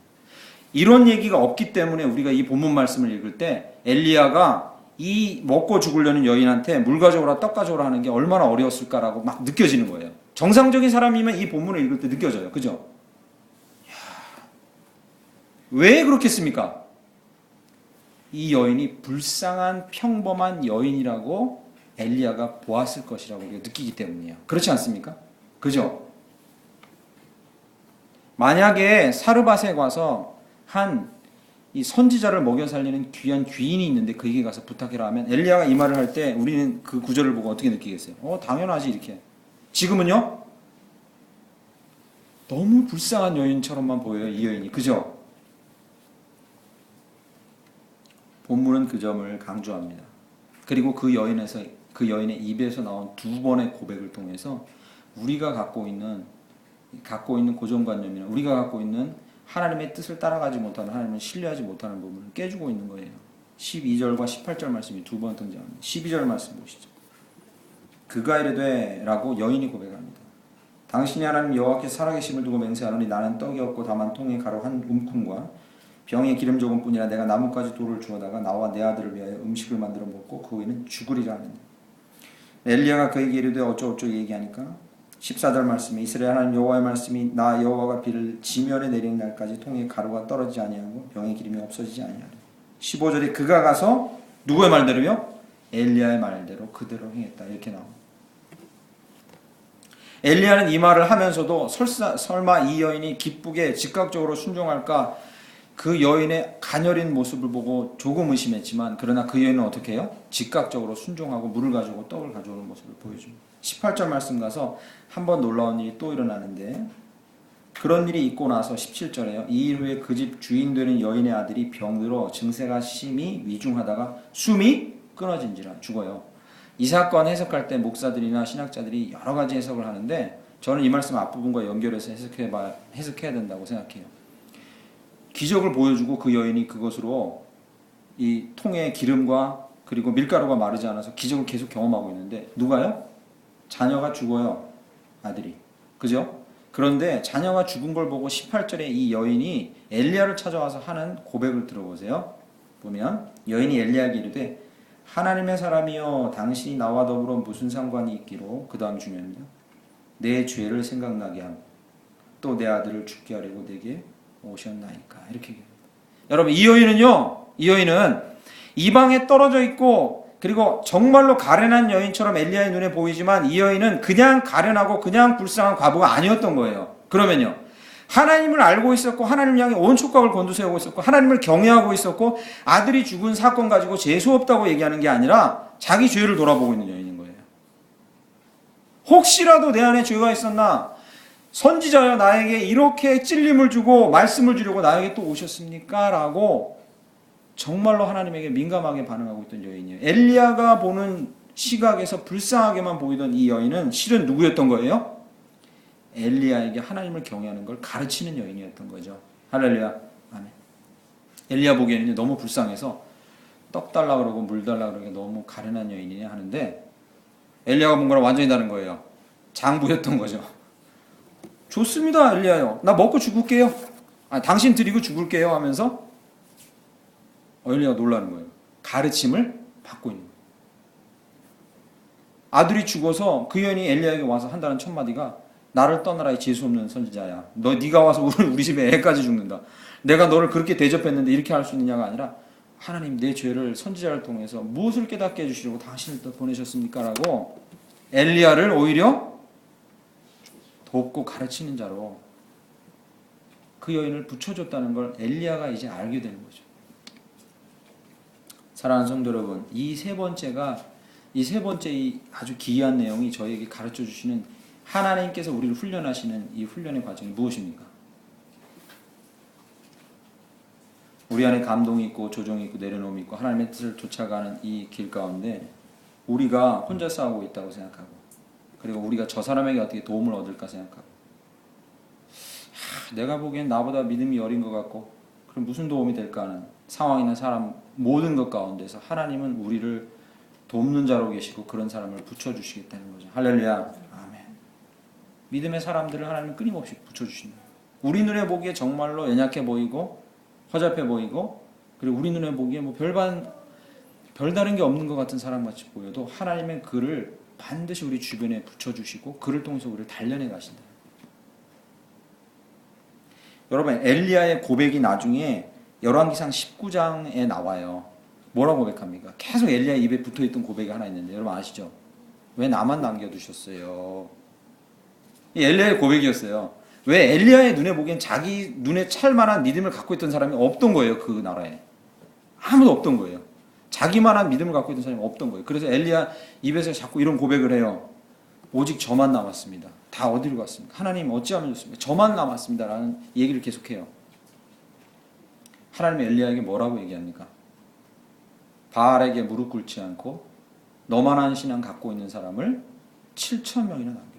이런 얘기가 없기 때문에 우리가 이 본문 말씀을 읽을 때 엘리야가 이 먹고 죽으려는 여인한테 물 가져오라 떡 가져오라 하는 게 얼마나 어려웠을까라고 막 느껴지는 거예요. 정상적인 사람이면 이 본문을 읽을 때 느껴져요. 그죠? 왜 그렇겠습니까? 이 여인이 불쌍한 평범한 여인이라고 엘리야가 보았을 것이라고 우리가 느끼기 때문이에요. 그렇지 않습니까? 그죠? 만약에 사르밧에 가서 한 이 선지자를 먹여 살리는 귀한 귀인이 있는데 그에게 가서 부탁해라 하면 엘리야가 이 말을 할 때 우리는 그 구절을 보고 어떻게 느끼겠어요? 당연하지 이렇게. 지금은요? 너무 불쌍한 여인처럼만 보여요, 이 여인이. 그죠? 본문은 그 점을 강조합니다. 그리고 그 여인의 입에서 나온 두 번의 고백을 통해서 우리가 갖고 있는 고정관념이나 우리가 갖고 있는 하나님의 뜻을 따라가지 못하는, 하나님을 신뢰하지 못하는 부분을 깨주고 있는 거예요. 12절과 18절 말씀이 두 번 등장합니다. 12절 말씀 보시죠. 그가 이르되 라고 여인이 고백합니다. 당신이 하나님 여호와께서 살아계심을 두고 맹세하노니 나는 떡이 없고 다만 통에 가루 한 움큼과 병에 기름 조금뿐이라 내가 나뭇가지 돌을 주어다가 나와 내 아들을 위하여 음식을 만들어 먹고 그 후에는 죽으리라 하는데 엘리야가 그에게 이르되 어쩌고저쩌고 얘기하니까 14절 말씀에 이스라엘 하나님 여호와의 말씀이 나 여호와가 비를 지면에 내리는 날까지 통에 가루가 떨어지지 아니하고 병에 기름이 없어지지 아니하리라. 15절에 그가 가서 누구의 말대로요? 엘리야의 말대로 그대로 행했다. 이렇게 나옵니다. 엘리야는 이 말을 하면서도 설마 이 여인이 기쁘게 즉각적으로 순종할까 그 여인의 가녀린 모습을 보고 조금 의심했지만 그러나 그 여인은 어떻게 해요? 즉각적으로 순종하고 물을 가져오고 떡을 가져오는 모습을 보여줍니다. 18절 말씀 가서 한번 놀라운 일이 또 일어나는데 그런 일이 있고 나서 17절에요. 이 일 후에 그 집 주인 되는 여인의 아들이 병들어 증세가 심히 위중하다가 숨이 끊어진지라 죽어요. 이 사건 해석할 때 목사들이나 신학자들이 여러 가지 해석을 하는데 저는 이 말씀 앞부분과 연결해서 해석해야 된다고 생각해요. 기적을 보여주고 그 여인이 그것으로 이 통에 기름과 그리고 밀가루가 마르지 않아서 기적을 계속 경험하고 있는데 누가요? 자녀가 죽어요. 아들이. 그죠? 그런데 자녀가 죽은 걸 보고 18절에 이 여인이 엘리야를 찾아와서 하는 고백을 들어보세요. 보면 여인이 엘리야에게 이르되 하나님의 사람이여 당신이 나와 더불어 무슨 상관이 있기로 그 다음 중요합니다. 내 죄를 생각나게 함 또 내 아들을 죽게 하려고 내게 오셨나이까 이렇게 얘기합니다. 여러분 이 여인은 이방에 떨어져 있고 그리고 정말로 가련한 여인처럼 엘리야의 눈에 보이지만 이 여인은 그냥 가련하고 그냥 불쌍한 과부가 아니었던 거예요. 그러면요 하나님을 알고 있었고 하나님 향해 온 촉각을 곤두세우고 있었고 하나님을 경외하고 있었고 아들이 죽은 사건 가지고 재수 없다고 얘기하는 게 아니라 자기 죄를 돌아보고 있는 여인인 거예요. 혹시라도 내 안에 죄가 있었나 선지자여 나에게 이렇게 찔림을 주고 말씀을 주려고 나에게 또 오셨습니까? 라고 정말로 하나님에게 민감하게 반응하고 있던 여인이에요. 엘리야가 보는 시각에서 불쌍하게만 보이던 이 여인은 실은 누구였던 거예요? 엘리야에게 하나님을 경외하는 걸 가르치는 여인이었던 거죠. 할렐루야. 아멘. 엘리야 보기에는 너무 불쌍해서 떡 달라 그러고 물 달라 그러고 너무 가련한 여인이냐 하는데 엘리야가 본 거랑 완전히 다른 거예요. 장부였던 거죠. 좋습니다, 엘리야요. 나 먹고 죽을게요. 당신 드리고 죽을게요 하면서 엘리야가 놀라는 거예요. 가르침을 받고 있는 거예요. 아들이 죽어서 그 여인이 엘리야에게 와서 한다는 첫 마디가 나를 떠나라 이 재수 없는 선지자야. 네가 와서 우리 집에 애까지 죽는다. 내가 너를 그렇게 대접했는데 이렇게 할 수 있느냐가 아니라 하나님 내 죄를 선지자를 통해서 무엇을 깨닫게 해주시려고 당신을 또 보내셨습니까? 라고 엘리야를 오히려 돕고 가르치는 자로 그 여인을 붙여줬다는 걸 엘리야가 이제 알게 되는 거죠. 사랑하는 성도 여러분, 이 세 번째 이 아주 기이한 내용이 저에게 가르쳐 주시는 하나님께서 우리를 훈련하시는 이 훈련의 과정이 무엇입니까? 우리 안에 감동이 있고 조정이 있고 내려놓음이 있고 하나님의 뜻을 쫓아가는 이 길 가운데 우리가 혼자 싸우고 있다고 생각하고, 그리고 우리가 저 사람에게 어떻게 도움을 얻을까 생각하고, 내가 보기엔 나보다 믿음이 여린 것 같고 그럼 무슨 도움이 될까 하는 상황이나 사람 모든 것 가운데서 하나님은 우리를 돕는 자로 계시고 그런 사람을 붙여주시겠다는 거죠. 할렐루야. 아멘. 믿음의 사람들을 하나님은 끊임없이 붙여주신다. 우리 눈에 보기에 정말로 연약해 보이고 허접해 보이고, 그리고 우리 눈에 보기에 뭐 별다른 게 없는 것 같은 사람같이 보여도 하나님의 그를 반드시 우리 주변에 붙여주시고 그를 통해서 우리를 단련해 가신다. 여러분, 엘리야의 고백이 나중에 열왕기상 19장에 나와요. 뭐라고 고백합니까? 계속 엘리야 입에 붙어있던 고백이 하나 있는데 여러분 아시죠? 왜 나만 남겨두셨어요? 이 엘리야의 고백이었어요. 왜? 엘리야의 눈에 보기엔 자기 눈에 찰 만한 믿음을 갖고 있던 사람이 없던 거예요. 그 나라에 아무도 없던 거예요. 자기만한 믿음을 갖고 있던 사람이 없던 거예요. 그래서 엘리야 입에서 자꾸 이런 고백을 해요. 오직 저만 남았습니다. 다 어디로 갔습니까? 하나님 어찌하면 좋습니까? 저만 남았습니다 라는 얘기를 계속해요. 하나님이 엘리야에게 뭐라고 얘기합니까? 바알에게 무릎 꿇지 않고 너만한 신앙 갖고 있는 사람을 7,000명이나 남겼대.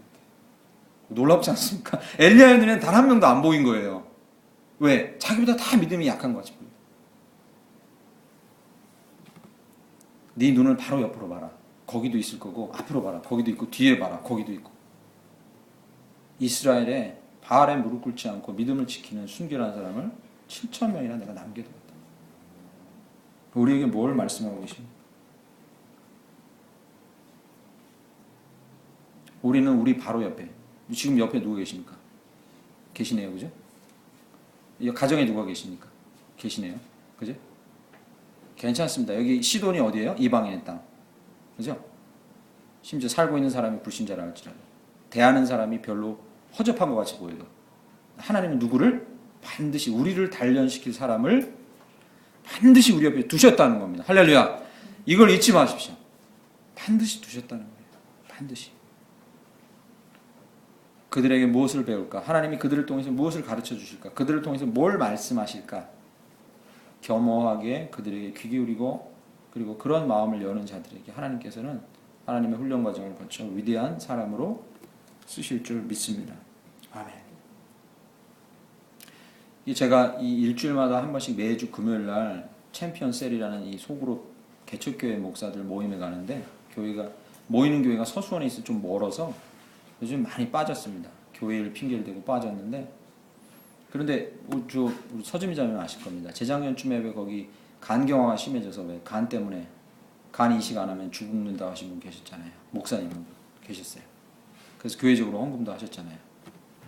놀랍지 않습니까? 엘리야의 눈에는 단 한 명도 안 보인 거예요. 왜? 자기보다 다 믿음이 약한 것 같이 보여요. 네 눈을 바로 옆으로 봐라. 거기도 있을 거고, 앞으로 봐라. 거기도 있고, 뒤에 봐라. 거기도 있고. 이스라엘에 바알에 무릎 꿇지 않고 믿음을 지키는 순결한 사람을 7,000명이나 내가 남겨두었다. 우리에게 뭘 말씀하고 계십니까? 우리는 우리 바로 옆에, 지금 옆에 누가 계십니까? 계시네요. 그죠? 가정에 누가 계십니까? 계시네요. 그죠? 괜찮습니다. 여기 시돈이 어디예요? 이방인의 땅. 그죠? 심지어 살고 있는 사람이 불신자라 할지라도, 대하는 사람이 별로 허접한 것 같이 보여도 하나님은 누구를? 반드시 우리를 단련시킬 사람을 반드시 우리 옆에 두셨다는 겁니다. 할렐루야. 이걸 잊지 마십시오. 반드시 두셨다는 거예요. 반드시. 그들에게 무엇을 배울까? 하나님이 그들을 통해서 무엇을 가르쳐 주실까? 그들을 통해서 뭘 말씀하실까? 겸허하게 그들에게 귀 기울이고, 그리고 그런 마음을 여는 자들에게 하나님께서는 하나님의 훈련 과정을 거쳐 위대한 사람으로 쓰실 줄 믿습니다. 아멘. 제가 이 일주일마다 한 번씩 매주 금요일 날 챔피언 셀이라는 이 소그룹 개척교회 목사들 모임에 가는데, 교회가 모이는 교회가 서수원에 있어 좀 멀어서 요즘 많이 빠졌습니다. 교회를 핑계를 대고 빠졌는데, 그런데 우리 서지미 자매는 아실 겁니다. 재작년쯤에 왜 거기 간경화가 심해져서 왜 간 때문에 간 이식 안 하면 죽는다 하신 분 계셨잖아요. 목사님 계셨어요. 그래서 교회적으로 헌금도 하셨잖아요.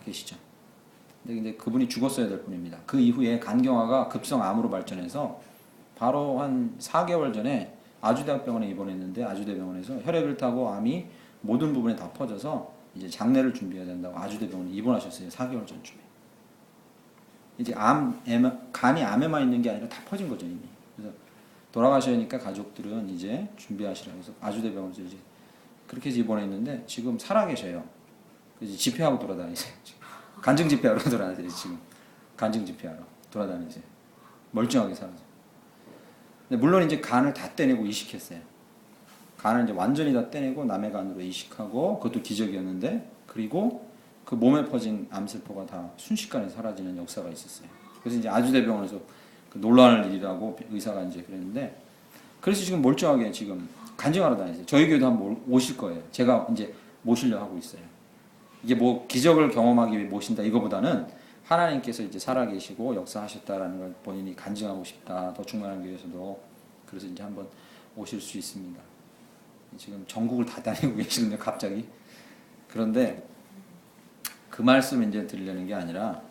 계시죠? 근데 그분이 죽었어야 될 분입니다. 그 이후에 간경화가 급성암으로 발전해서 바로 한 4개월 전에 아주대학병원에 입원했는데, 아주대병원에서 혈액을 타고 암이 모든 부분에 다 퍼져서 이제 장례를 준비해야 된다고 아주대병원에 입원하셨어요. 4개월 전쯤에. 이제 간이 암에만 있는 게 아니라 다 퍼진 거죠, 이미. 그래서 돌아가셔야니까 가족들은 이제 준비하시라고 해서 아주대병원에서 이제 그렇게 해서 입원했는데 지금 살아계셔요. 그래서 집회하고 돌아다니세요. 간증 집회하러 돌아다니세요. 지금 간증 집회하러 돌아다니세요. 멀쩡하게 살아서. 근데 물론 이제 간을 다 떼내고 이식했어요. 간을 이제 완전히 다 떼내고 남의 간으로 이식하고, 그것도 기적이었는데, 그리고 그 몸에 퍼진 암세포가 다 순식간에 사라지는 역사가 있었어요. 그래서 이제 아주대병원에서 그 놀라는 일이라고 의사가 이제 그랬는데, 그래서 지금 멀쩡하게 지금 간증하러 다니세요. 저희 교회도 한번 오실 거예요. 제가 이제 모시려 하고 있어요. 이게 뭐 기적을 경험하기 위해 모신다 이거보다는 하나님께서 이제 살아계시고 역사하셨다라는 걸 본인이 간증하고 싶다. 더 충만한 교회에서도. 그래서 이제 한번 오실 수 있습니다. 지금 전국을 다 다니고 계시는데 갑자기. 그런데 그 말씀을 이제 드리려는 게 아니라,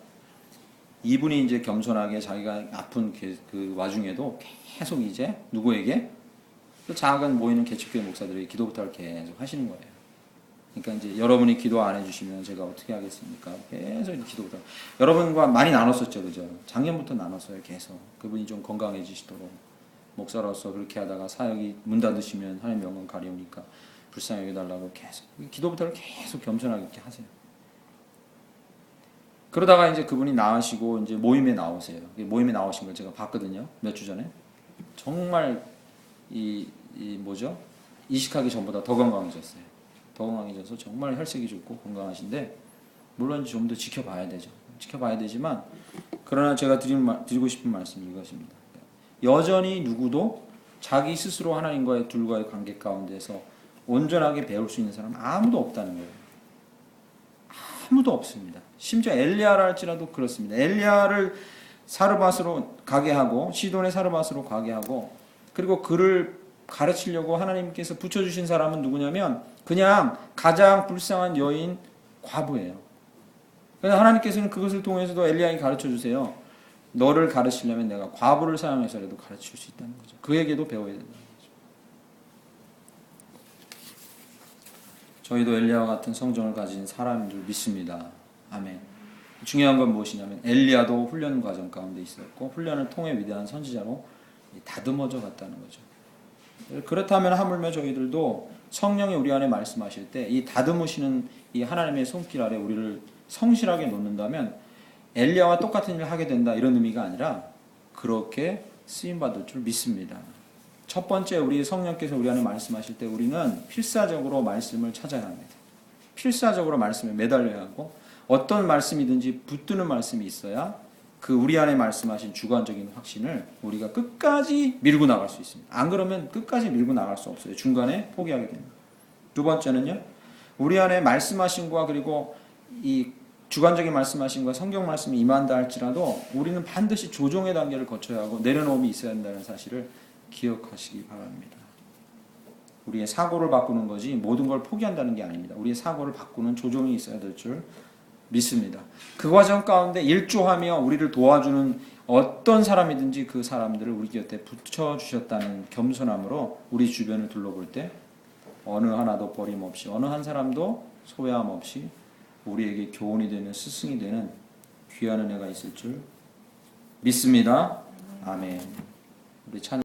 이분이 이제 겸손하게 자기가 아픈 그 와중에도 계속 이제 누구에게? 또 작은 모이는 개척교회 목사들에게 기도 부탁을 계속 하시는 거예요. 그러니까 이제 여러분이 기도 안 해주시면 제가 어떻게 하겠습니까? 계속 기도 부탁. 여러분과 많이 나눴었죠, 그죠? 작년부터 나눴어요, 계속. 그분이 좀 건강해지시도록. 목사로서 그렇게 하다가 사역이 문 닫으시면 하나님 영광 가려우니까 불쌍히 여겨달라고 계속 기도부터를 계속 겸손하게 이렇게 하세요. 그러다가 이제 그분이 나으시고 이제 모임에 나오세요. 모임에 나오신 걸 제가 봤거든요. 몇 주 전에. 정말 이 뭐죠? 이식하기 전보다 더 건강해졌어요. 더 건강해져서 정말 혈색이 좋고 건강하신데 물론 좀 더 지켜봐야 되죠. 지켜봐야 되지만 그러나 제가 드리고 싶은 말씀이 이것입니다. 여전히 누구도 자기 스스로 하나님과의 둘과의 관계 가운데서 온전하게 배울 수 있는 사람은 아무도 없다는 거예요. 아무도 없습니다. 심지어 엘리야라 할지라도 그렇습니다. 엘리야를 사르밧으로 가게 하고 시돈의 사르밧으로 가게 하고 그리고 그를 가르치려고 하나님께서 붙여주신 사람은 누구냐면 그냥 가장 불쌍한 여인 과부예요. 그래서 하나님께서는 그것을 통해서도 엘리야에게 가르쳐주세요. 너를 가르치려면 내가 과부를 사용해서라도 가르칠 수 있다는 거죠. 그에게도 배워야 된다는 거죠. 저희도 엘리야와 같은 성정을 가진 사람인 줄 믿습니다. 아멘. 중요한 건 무엇이냐면 엘리야도 훈련 과정 가운데 있었고 훈련을 통해 위대한 선지자로 다듬어져 갔다는 거죠. 그렇다면 하물며 저희들도 성령이 우리 안에 말씀하실 때 이 다듬으시는 이 하나님의 손길 아래 우리를 성실하게 놓는다면 엘리야와 똑같은 일을 하게 된다 이런 의미가 아니라 그렇게 쓰임받을 줄 믿습니다. 첫 번째 우리 성령께서 우리 안에 말씀하실 때 우리는 필사적으로 말씀을 찾아야 합니다. 필사적으로 말씀에 매달려야 하고 어떤 말씀이든지 붙드는 말씀이 있어야 그 우리 안에 말씀하신 주관적인 확신을 우리가 끝까지 밀고 나갈 수 있습니다. 안 그러면 끝까지 밀고 나갈 수 없어요. 중간에 포기하게 됩니다. 두 번째는요. 우리 안에 말씀하신과 그리고 이 주관적인 말씀하신과 성경 말씀이 임한다 할지라도 우리는 반드시 조정의 단계를 거쳐야 하고 내려놓음이 있어야 한다는 사실을 기억하시기 바랍니다. 우리의 사고를 바꾸는 거지 모든 걸 포기한다는 게 아닙니다. 우리의 사고를 바꾸는 조정이 있어야 될 줄 믿습니다. 그 과정 가운데 일조하며 우리를 도와주는 어떤 사람이든지 그 사람들을 우리 곁에 붙여주셨다는 겸손함으로 우리 주변을 둘러볼 때 어느 하나도 버림없이 어느 한 사람도 소외함 없이 우리에게 교훈이 되는 스승이 되는 귀한 은혜가 있을 줄 믿습니다. 아멘. 우리 찬